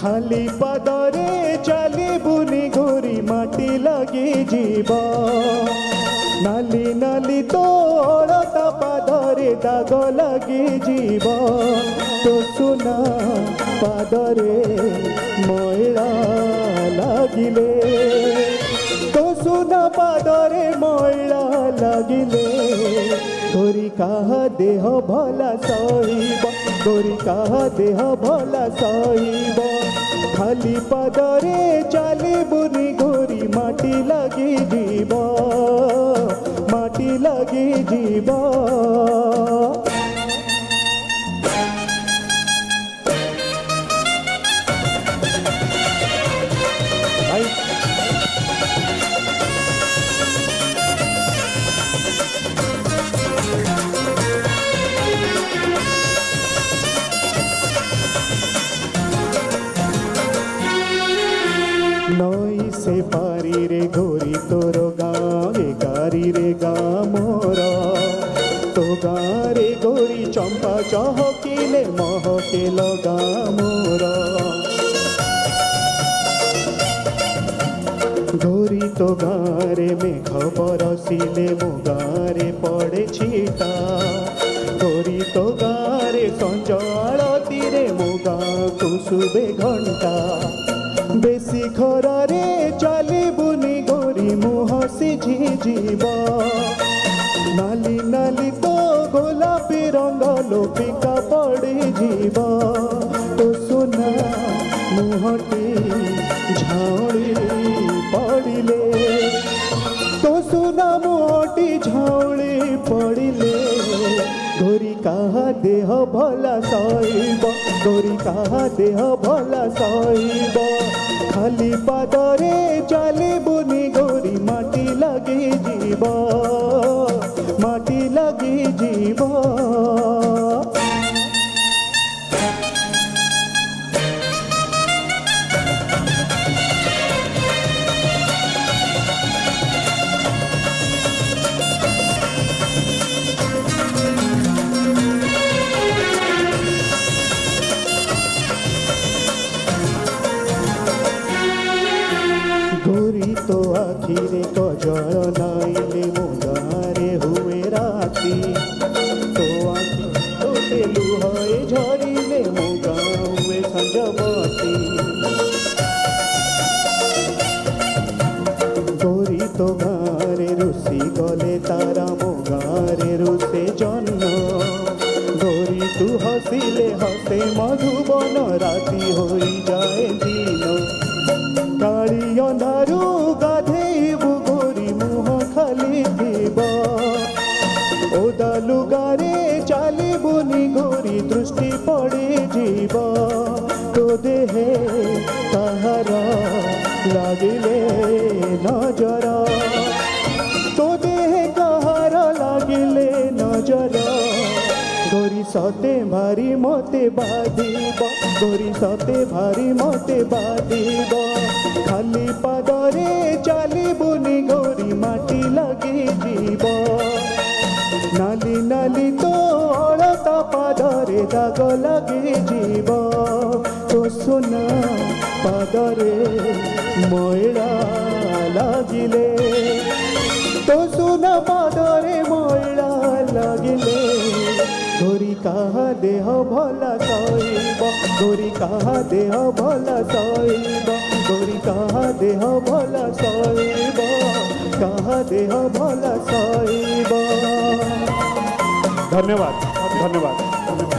खाली पादरे चलबुनी गोरी माटी लगी जीव नाली नाली तो अड़ता पादरे दाग लगी जीव तो सुना पादरे मैला लागिले तो सुना पादरे मैला लागिले गोरी काहा देह भला सहिब गोरी काहा देह भला सहिब खाली पादरे चलबुनी गोरी माटी लगी जीव माटी लगी जीव नई से पारी रे गोरी तोर गाँव गारी रे गाँ मोर तो गाँ रे गोरी चंपा चहकिले महके लगा मोर गोरी तो गाँ रे मेघ बरसिले मो गाँ रे पड़े छीटा गोरी तो गाँ रे संज आलती रे मो गाँ को शुभे घंटा बेसी खरारे चलबुनी गोरी मुह सिझी जीव नाली नाली तो गोलापी रंग लोपिका पड़ी जीव तो सुना मुहटी झाउली पड़िले तो सुना मुहटी झाउली पड़िले गोरी काहा देह भला सहिब गोरी काहा देह भला सहिब खाली पादरे चलबुनी गोरी माटी लगी जीव माटी लगी जीव गोरी तो आखिरे कजल नाइले मो गाँरे हुए राती तो आखि तोते लुहे झरिले मो गाँ हुए संजबती गोरी तो गाँरे रुसी गले तारा मो गाँरे रुसे जन्न गोरी तू हसिले हसे मधुबन राति हो जाए दिन काली अंधारू गाधेबु गोरी मुह खाली थीब ओदा लुगारे चलबुनी गोरी दृष्टि पड़ी जीव तो देहे कहार लागिले नजर तो देहे कहार लागिले नजर गोरी सते भारी मते बाधिब गोरी सते भारी मते बाधिब खाली पादरे चलबुनी गोरी माटी लगी जीव नाली नाली तो अड़ता पादरे दाग लगी जीव तो सुना पादरे मैला लागिले तो सुना पादरे मैला लागिले गोरी काहा देह भला सहिब गोरी काहा देह भला सहिब गोरी काहा देह भला सहिब काहा देह भला सहिब। धन्यवाद धन्यवाद।